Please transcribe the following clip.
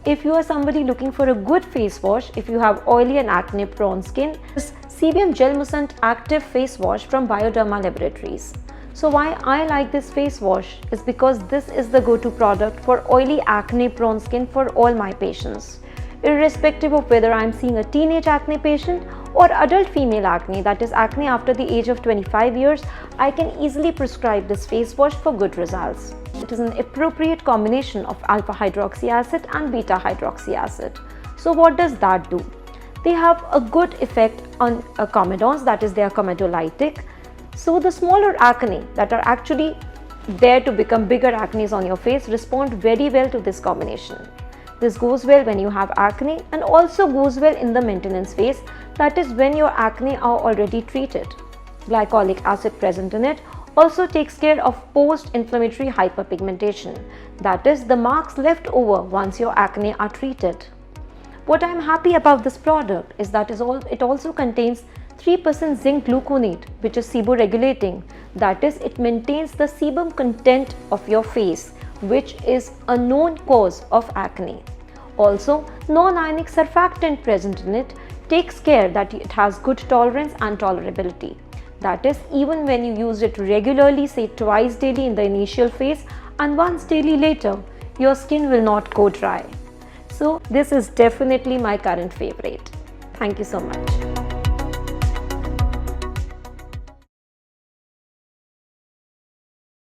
If you are somebody looking for a good face wash, if you have oily and acne prone skin, this Sebium Gel Moussant Active Face Wash from Bioderma Laboratories. So why I like this face wash is because this is the go-to product for oily acne prone skin for all my patients. Irrespective of whether I am seeing a teenage acne patient or adult female acne, that is acne after the age of 25 years, I can easily prescribe this face wash for good results. It is an appropriate combination of alpha hydroxy acid and beta hydroxy acid. So what does that do? They have a good effect on comedons, that is they are comedolytic. So the smaller acne that are actually there to become bigger acne on your face respond very well to this combination. This goes well when you have acne and also goes well in the maintenance phase, that is when your acne are already treated. Glycolic acid present in it also takes care of post-inflammatory hyperpigmentation, that is the marks left over once your acne are treated. What I am happy about this product is that it also contains 3% zinc gluconate, which is sebo-regulating, that is it maintains the sebum content of your face, which is a known cause of acne. Also, non-ionic surfactant present in it takes care that it has good tolerance and tolerability. That is, even when you use it regularly, say twice daily in the initial phase and once daily later, your skin will not go dry. So this is definitely my current favorite. Thank you so much.